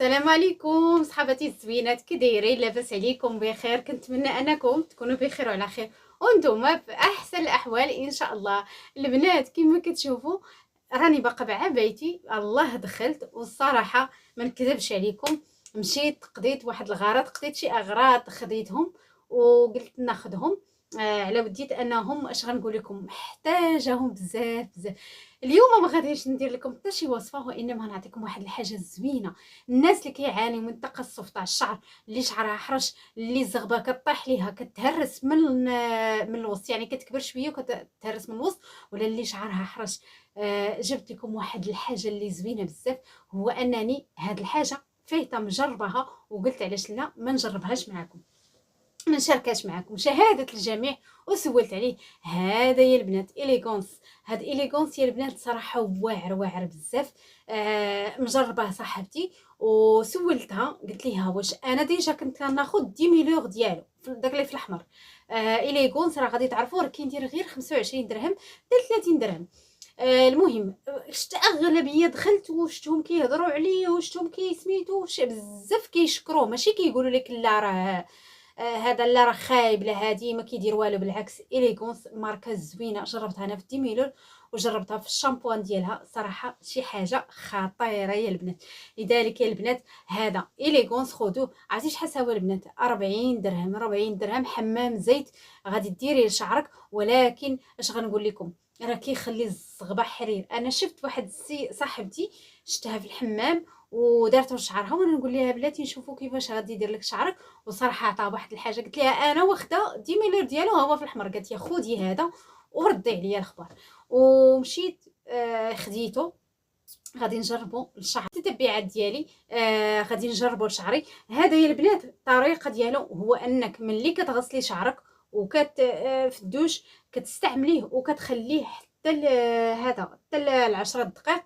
السلام عليكم صحباتي الزوينات، كي دايرين؟ لاباس عليكم؟ بخير؟ كنتمنى انكم تكونوا بخير وعلى خير وانتم في احسن الاحوال ان شاء الله. البنات كما كتشوفوا راني باقا بعبايتي، الله دخلت والصراحه ما نكذبش عليكم، مشيت قضيت واحد الغرض، قضيت شي اغراض خديتهم وقلت ناخذهم. على وديت انهم اش غنقول لكم محتاجاهم بزاف بزاف. اليوم ما غاديش ندير لكم حتى شي وصفه، وانما نعطيكم واحد الحاجه زوينه. الناس اللي كيعانيو من تقصف تاع الشعر، اللي شعرها حرش، اللي الزغبه كطيح ليها كتهرس من الوسط، يعني كتكبر شويه وكتهرس من الوسط، ولا اللي شعرها حرش. جبت لكم واحد الحاجه اللي زوينه بزاف، هو انني هاد الحاجه فايته مجربها وقلت علاش لا ما نجربهاش معكم، ما نشاركهاش معكم شهاده الجميع. وسولت عليه، هذا يا البنات اليغونس. هاد اليغونس يا البنات صراحه واعر واعر بزاف. مجربه صاحبتي وسولتها، قلت لها واش انا ديجا كنت كناخذ 10 ميلور ديالو داك اللي في الاحمر. اليغونس راه غادي تعرفوه، راه كيندير غير 25 درهم حتى 30 درهم. المهم شت اغلبيه دخلت وشتهم كيهضروا عليه وشتهم كيسميتو بزاف كيشكروه، ماشي كيقولوا لك لا راه هذا لا راه خايب لا هادي ما كيدير والو، بالعكس اليغونس ماركه زوينه. جربتها انا في ديميلور وجربتها في الشامبوان ديالها، صراحه شي حاجه خطيره يا البنات. لذلك يا البنات هذا اليغونس خذوه. عرفتي شحال ساوى البنات؟ 40 درهم. 40 درهم حمام زيت غادي ديري لشعرك، ولكن اش غنقول لكم، راه كيخلي الصغبه حرير. انا شفت واحد صاحبتي شفتها في الحمام ودارت شعرها، وانا نقول لها بلاتي نشوفوا كيفاش غادي يدير لك شعرك. وصراحه عطاه واحد الحاجه، قلت لها انا واخده 10 مليون ديالو هو في الاحمر، قالت لي خذي هذا وردي عليا الخبر. ومشيت خديته. غادي نجربوا الشعر التتبعات ديالي، غادي نجربوا لشعري. هذا يا البنات الطريقه ديالو هو انك ملي كتغسلي شعرك وكت في الدوش كتستعمليه وكتخليه حتى هذا حتى 10 دقائق.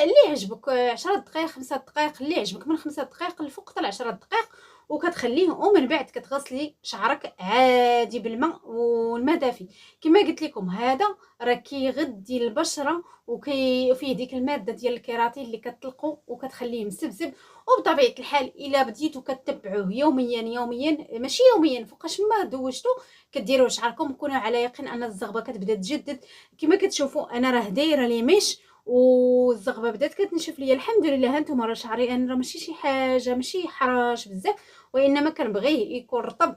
اللي يعجبك 10 دقائق 5 دقائق، اللي يعجبك من 5 دقائق الفوق حتى 10 دقائق، وكتخليه ومن بعد كتغسلي شعرك عادي بالماء والماء دافي. كما قلت لكم هذا راه كيغذي البشره وفيه ديك الماده ديال الكيراتين اللي كتطلقوا وكتخليه مسبسب. وبطبيعه الحال الا بديتو كتبعوه يوميا يوميا، ماشي يوميا، فوقاش ما دوشتو كديروا شعركم كونوا على يقين ان الزغبه كتبدا تجدد. كما كتشوفوا انا راه دايره لي ميش والزغبه بدات كتنشف ليا، الحمد لله. هانتوما راه شعري انا راه ماشي شي حاجه، ماشي حراش بزاف، وانما كنبغيه يكون رطب.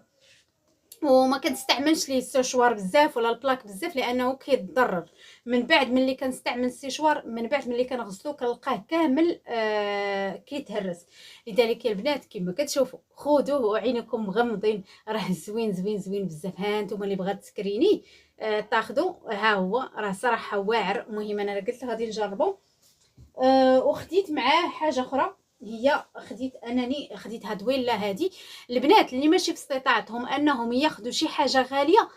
وما كنستعملش ليه السيشوار بزاف ولا البلاك بزاف لانه كيتضرر. من بعد ملي كنستعمل السيشوار، من بعد ملي كنغسلو كنلقاه كامل كيتهرس. لذلك يا البنات كما كتشوفوا خذوه وعينكم مغمضين، راه زوين زوين زوين بزاف. ها انتم اللي بغات تسكريني تاخذوا، ها هو راه صراحه واعر. المهم انا قلت غادي نجربو. وخديت معاه حاجه اخرى، هي خديت هاد ويلا هادي. البنات اللي ماشي في استطاعتهم انهم ياخذوا شي حاجه غاليه،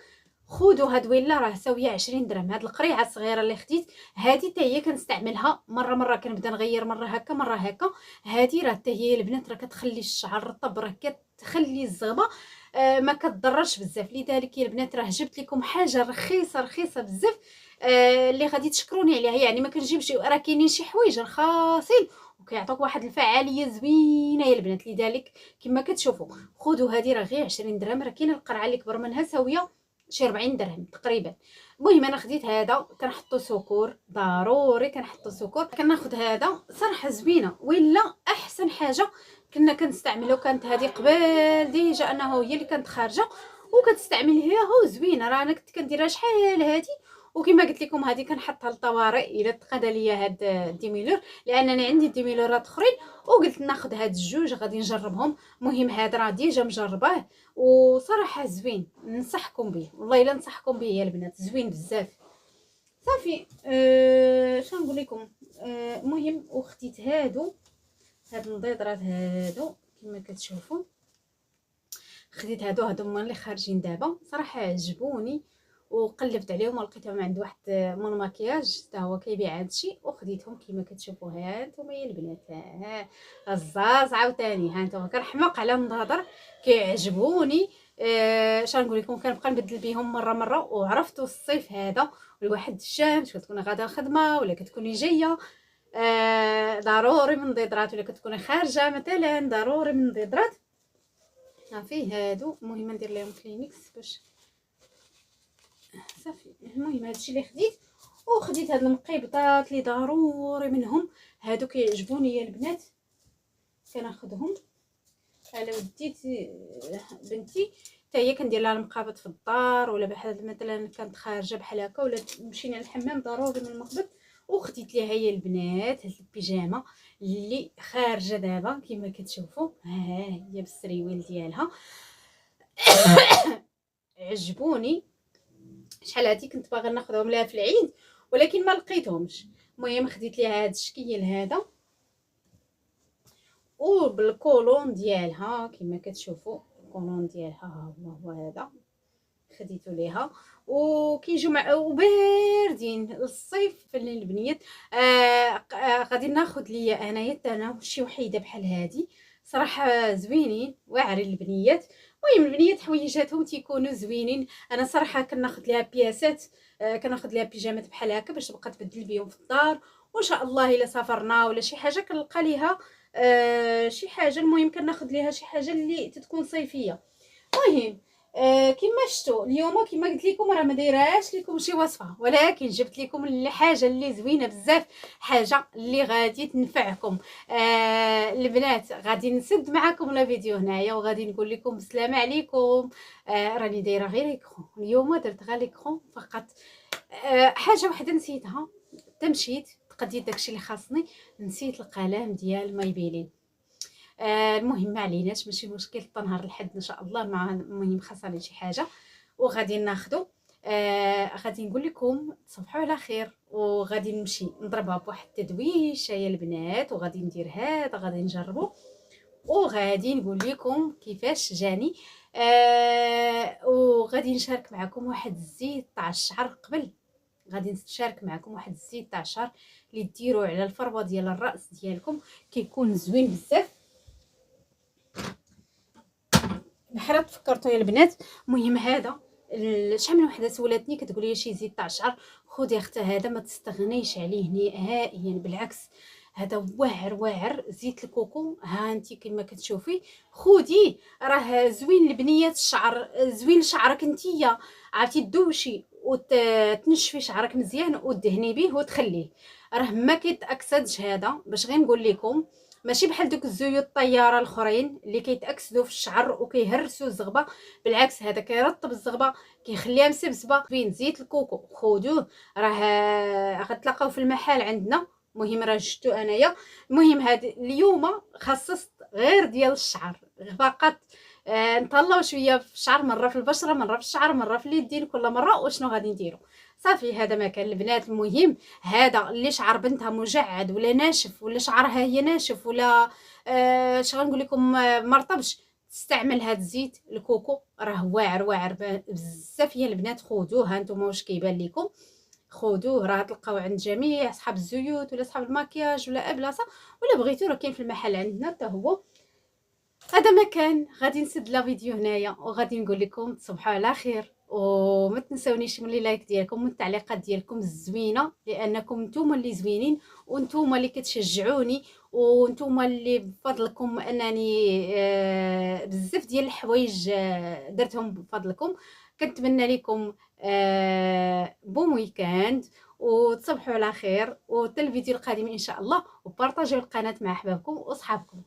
خذوا هاد ويلا راه ساويه 20 درهم. هاد القريعه الصغيره اللي خديت هادي حتى هي كنستعملها مره كنبدا نغير مره هكا مره هكا. هادي راه حتى هي البنات راه كتخلي الشعر رطب، راه كتخلي الزغبه ما كتضررش بزاف. لذلك يا البنات راه جبت لكم حاجه رخيصه رخيصه بزاف، اللي غادي تشكروني عليها. يعني ما كنجيبش، راه كاينين شي حوايج رخاصين وكيعطوك واحد الفعاليه زوينه يا البنات. لذلك كما كتشوفوا خذوا هذه راه غير 20 درهم. راه كاينه القرعه اللي كبر منها ساويه شي 40 درهم تقريبا. المهم انا خديت هذا، كنحطو سكر ضروري، كنحطو سكر. كناخذ هذا صراحه زوينه، ولا احسن حاجه كنا كنستعملو كانت هذه قبل ديجا انه هي اللي كانت خارجه وكتستعمليها زوينه. راه انا كنت كنديرها شحال هذه، وكما قلت لكم هذه كنحطها للطوارئ الا تقاد ليا هاد الديميلور، لانني عندي ديميلورات اخرين وقلت ناخذ هاد الجوج غادي نجربهم. مهم هذا راه ديجا مجرباه وصراحه زوين، ننصحكم به والله الا ننصحكم به يا البنات، زوين بزاف. صافي شنو نقول لكم. المهم وخديت هاد النضيضرات هادو كما كتشوفوا. خديت هادو هما اللي خارجين دابا، صراحه عجبوني وقلبت عليهم ولقيتهم عند واحد مول ماكياج حتى هو كيبيع هادشي وخديتهم كما كتشوفوا. ها نتوما يا البنات، ها الزاز عاوتاني، ها نتوما كنحماق على النظر كيعجبوني. اش غنقول لكم، كنبقى نبدل بهم مره وعرفتوا الصيف هذا الواحد الشمس كتكون غادا الخدمه ولا كتكوني جايه، ضروري من ضيدرات، ولا كتكوني خارجه مثلا ضروري من ضيدرات. فيه هادو، المهم ندير لهم كلينكس باش صافي. المهم هادشي اللي خديت، وخديت هاد المقيبطات اللي ضروري منهم، هادو كيعجبوني يا البنات كناخذهم. على وديت بنتي حتى هي كندير لها المقابض في الدار، ولا بحال مثلا كانت خارجه بحال هكا، ولا مشينا للحمام ضروري من المقبض. وخديت ليها هي البنات هاد البيجامه اللي خارجه دابا كما كتشوفوا، ها هي بالسريويل ديالها. عجبوني شحال هادي كنت باغا ناخذهم لها في العيد ولكن ما لقيتهمش. المهم خديت ليها هاد الشكل هذا وبالكولون ديالها كما كتشوفوا، الكولون ديالها هو هذا خديته ليها. وكيجيو مع وباردين للصيف في البنيات. غادي ناخذ ليا انايا حتى انا شي وحيده بحال هادي صراحه زوينين واعرين البنيات. المهم البنيات حويجاتهم تيكونوا زوينين. انا صراحه كناخذ ليها بياسات، كناخذ ليها بيجامات بحال هكا باش تبقى تبدل بهم في الدار، وان شاء الله الا سافرنا ولا شي حاجه كنلقى ليها شي حاجه. المهم كناخذ ليها شي حاجه اللي تتكون صيفيه. المهم كما شفتوا اليوم كما قلت لكم راه ما دايراش لكم شي وصفه، ولكن جبت لكم الحاجه اللي زوينه بزاف، حاجه اللي غادي تنفعكم. البنات غادي نسد معكم لا فيديو هنايا وغادي نقول لكم السلام عليكم. راني دايره غير ايكرون اليوم، درت غير ايكرون فقط. حاجه واحده نسيتها، تمشيت تقضيت داكشي اللي خاصني، نسيت القلم ديال مايبيلين. المهم ما عليناش ماشي مشكل، حتى نهار الحد ان شاء الله. مع المهم خاصني شي حاجه وغادي ناخذو. غادي نقول لكم تصبحوا على خير، وغادي نمشي نضربها بواحد التدويشه يا البنات، وغادي ندير هذا غادي نجربه، وغادي نقول لكم كيفاش جاني. وغادي نشارك معكم واحد الزيت تاع الشعر قبل. غادي نشارك معكم واحد الزيت تاع الشعر اللي ديروه على الفروه ديال الراس ديالكم، كيكون زوين بزاف. بحال تفكرتوا يا البنات. المهم هذا شحال من وحده سولاتني كتقول لي شي زيت تاع الشعر، خذي اختها هذا ما تستغنيش عليه نهائيا، بالعكس هذا واعر واعر. زيت الكوكو ها انت كما كتشوفي خذيه، راه زوين لبنيات الشعر، زوين لشعرك نتيا، عرفتي تدوشي وتنشفي شعرك مزيان ودهني به وتخليه. راه ما كيتاكسدش هذا، باش غير نقول لكم ماشي بحال دوك الزيوت الطياره الاخرين اللي كيتاكسدوا في الشعر وكيهرسوا الزغبه. بالعكس هذا كيرطب الزغبه كيخليها مسبسبه. زوين زيت الكوكو خذوه، راه غتلاقاو في المحل عندنا. المهم راه شفتو انايا. المهم هذا اليوم خصصت غير ديال الشعر فقط. نطلعوا شويه في الشعر، مره في البشره مره في الشعر مره في اليدين كل مره. وشنو غادي نديروا صافي هذا ما كان البنات. المهم هذا اللي شعر بنتها مجعد ولا ناشف، ولا شعرها هي ناشف، ولا اش غنقول لكم مرطبش، تستعمل هذا الزيت الكوكو، راه واعر واعر بزاف يا البنات. خذوه هانتوما واش كيبان لكم، خذوه راه تلقاو عند جميع اصحاب الزيوت ولا اصحاب المكياج ولا بلاصه، ولا بغيتو راه كاين في المحل عندنا حتى هو. هذا ما كان. غادي نسد لا فيديو هنايا وغادي نقول لكم تصبحوا على خير، وما تنسونيش من لي لايك ديالكم ومن التعليقات ديالكم الزوينه، لانكم نتوما اللي زوينين ونتوما اللي كتشجعوني، ونتوما اللي بفضلكم انني بزاف ديال الحوايج درتهم بفضلكم. كنتمنى لكم بون ويكاند وتصبحوا على خير، وحتى الفيديو القادم ان شاء الله، وبارطاجيو القناه مع احبابكم واصحابكم.